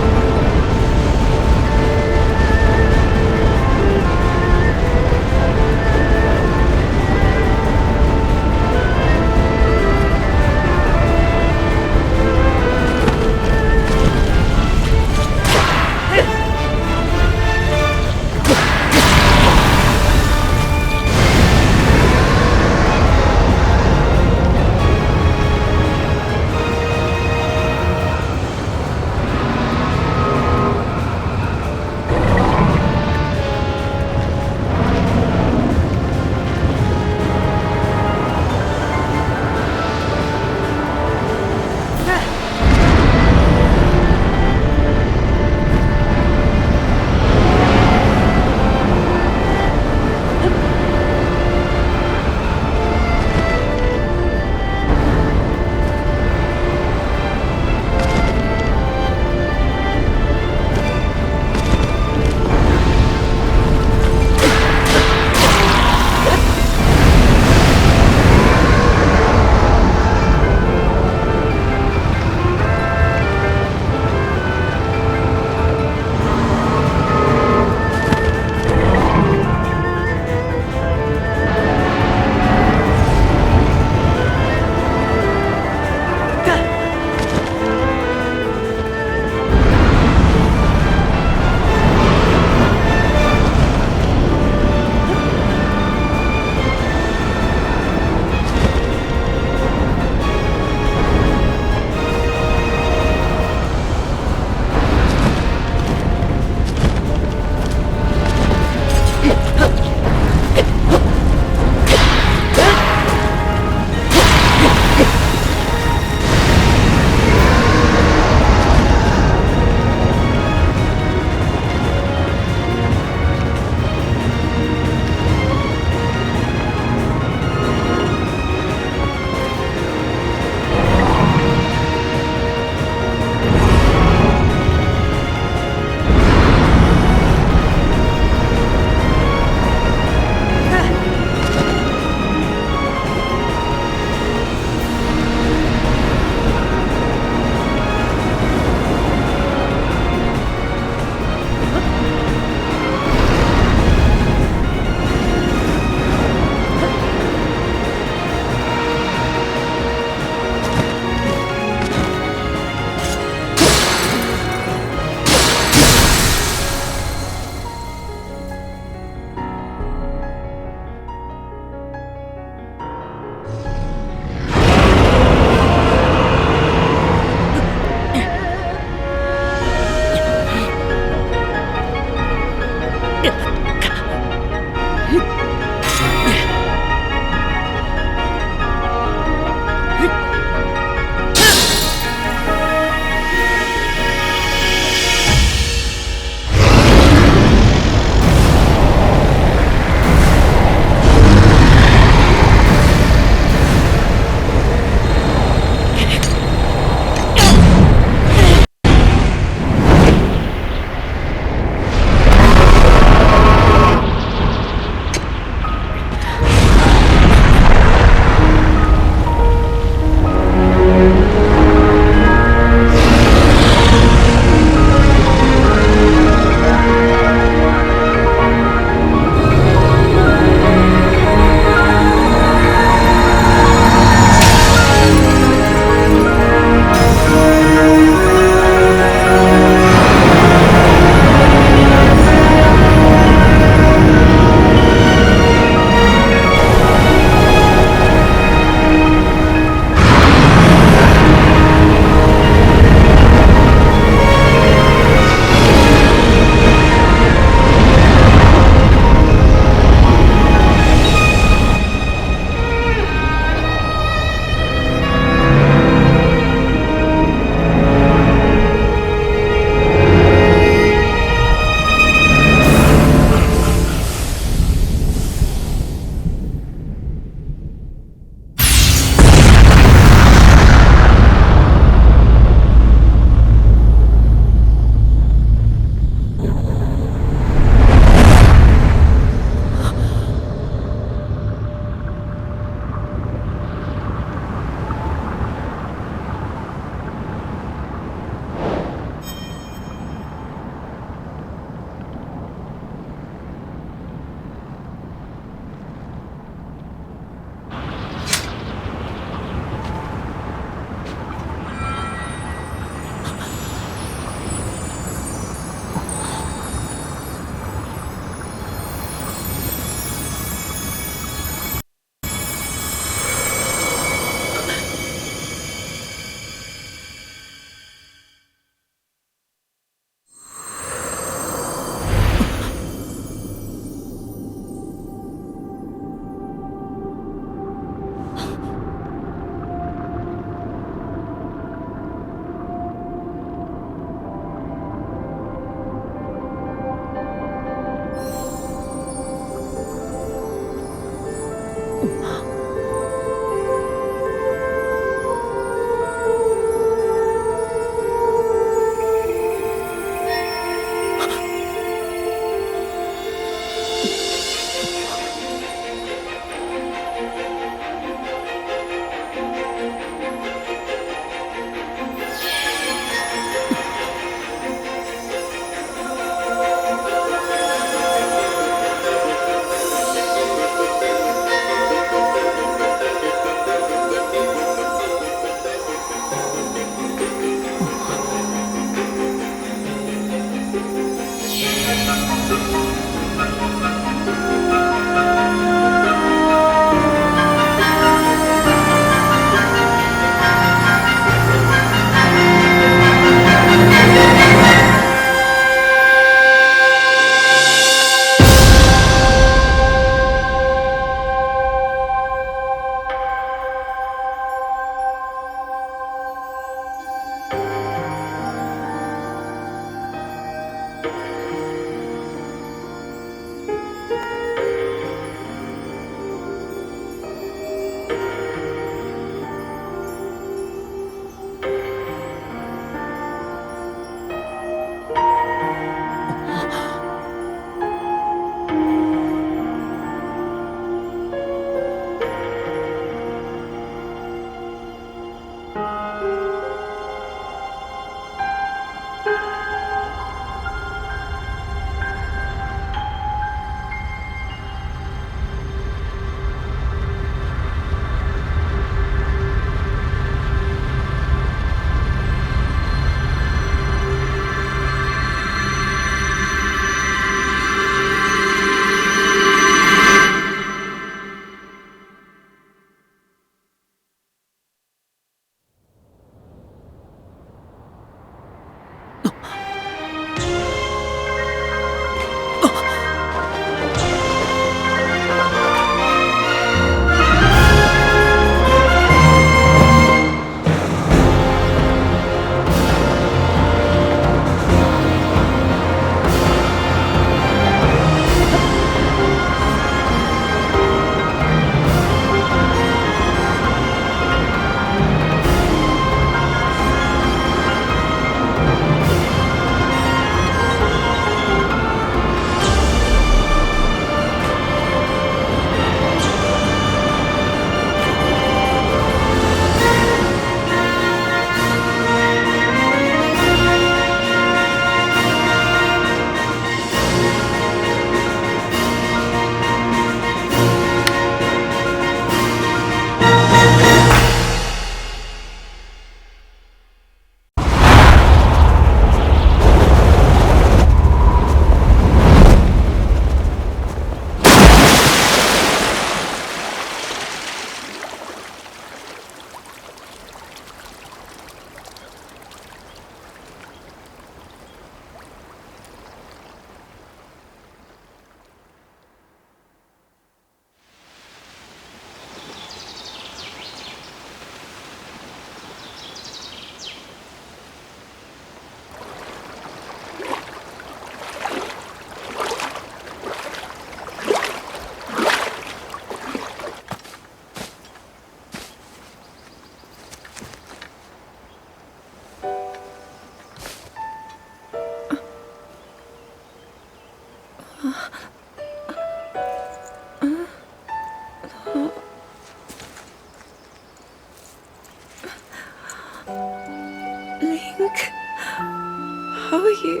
Link, how are you?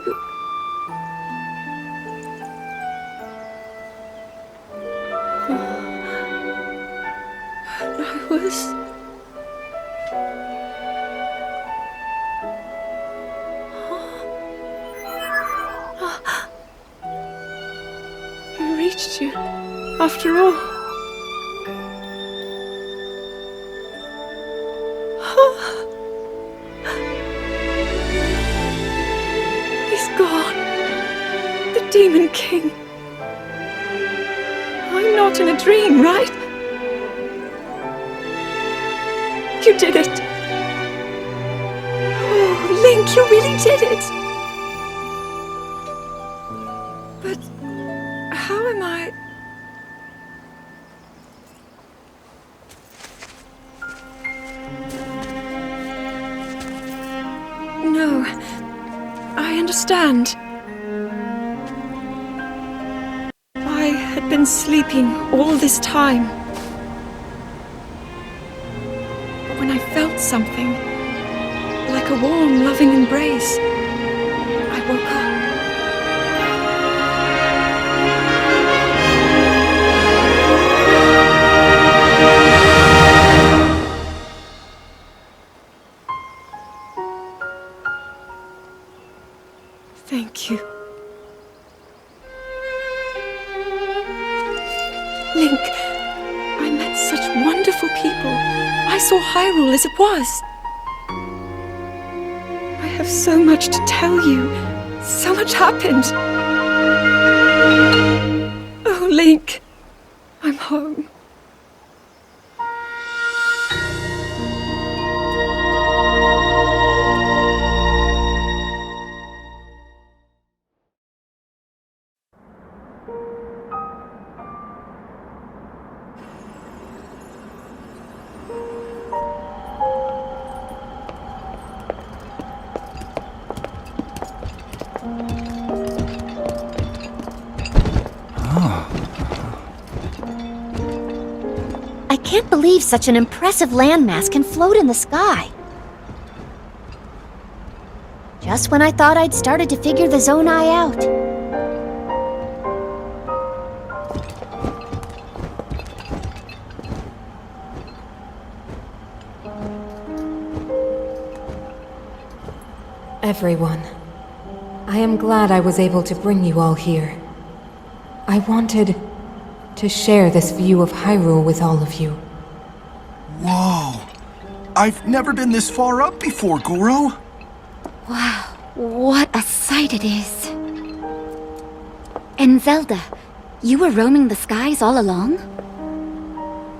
I was... I reached you, after all. He's gone. The Demon King. I'm not in a dream, right? You did it. Oh, Link, you really did it. But how am I... No, I understand. I had been sleeping all this time. But when I felt something, like a warm, loving embrace, I woke up. Thank you. Link, I met such wonderful people. I saw Hyrule as it was. I have so much to tell you. So much happened. Oh, Link, I'm home. I can't believe such an impressive landmass can float in the sky. Just when I thought I'd started to figure the Zonai out. Everyone, I am glad I was able to bring you all here. I wanted to share this view of Hyrule with all of you. Whoa! I've never been this far up before, Goro! Wow, what a sight it is. And Zelda, you were roaming the skies all along?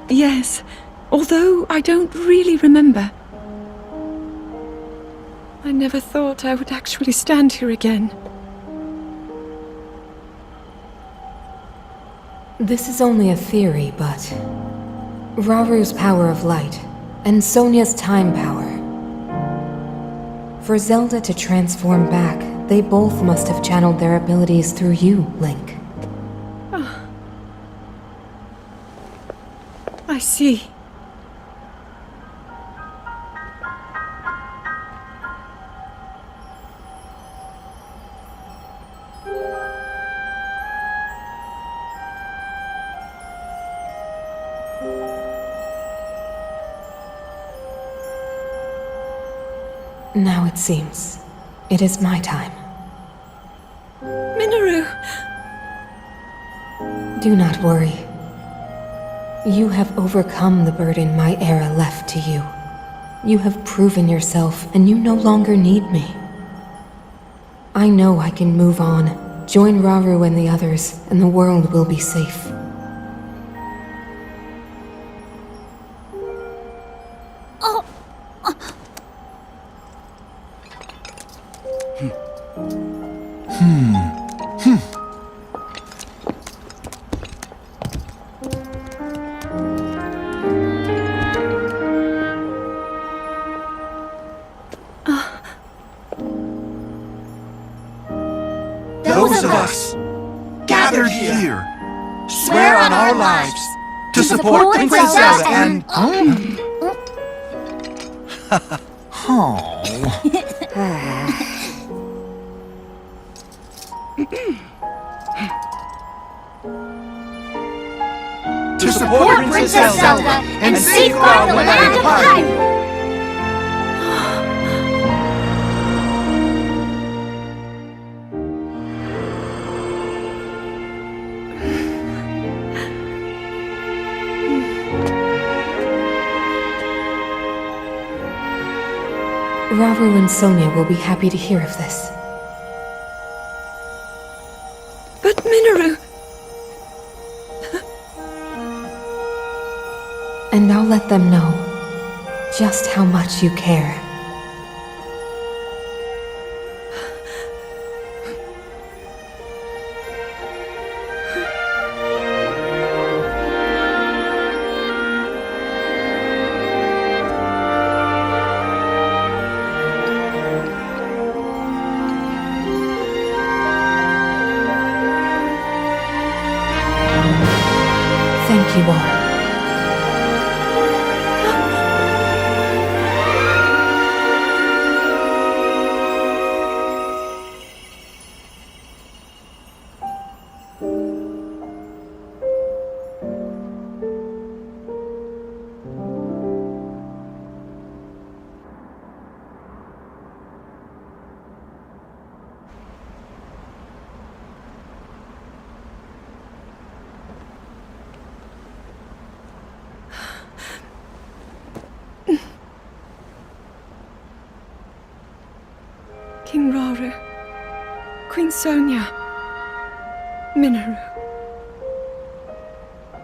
Yes, although I don't really remember. I never thought I would actually stand here again. This is only a theory, but Raru's power of light and Sonia's time power. For Zelda to transform back, they both must have channeled their abilities through you, Link. Oh. I see. Now it seems it is my time. Minoru! Do not worry. You have overcome the burden my era left to you. You have proven yourself, and you no longer need me. I know I can move on, join Raru and the others, and the world will be safe. Those of us gathered here swear on our lives to support Princess Zelda and... To support Princess Zelda and safeguard the land of Hyrule! Rauru and Sonia will be happy to hear of this. But Minoru... And I'll let them know just how much you care. Thank you all. King Rauru, Queen Sonia, Minoru.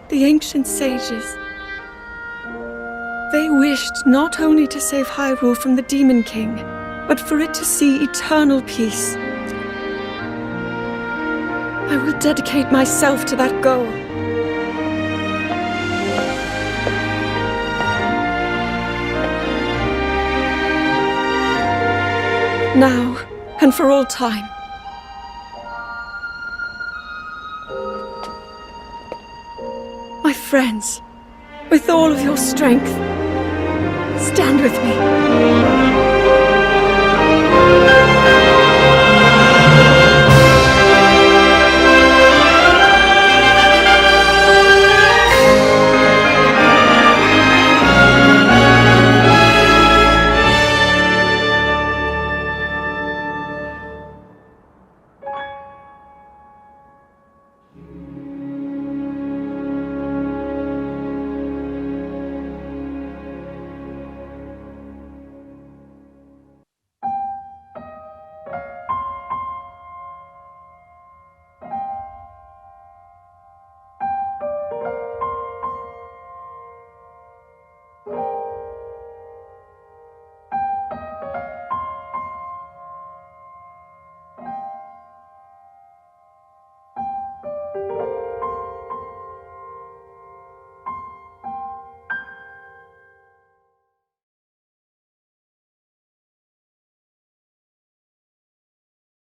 The ancient sages. They wished not only to save Hyrule from the Demon King, but for it to see eternal peace. I will dedicate myself to that goal. Now, and for all time. My friends, with all of your strength, stand with me.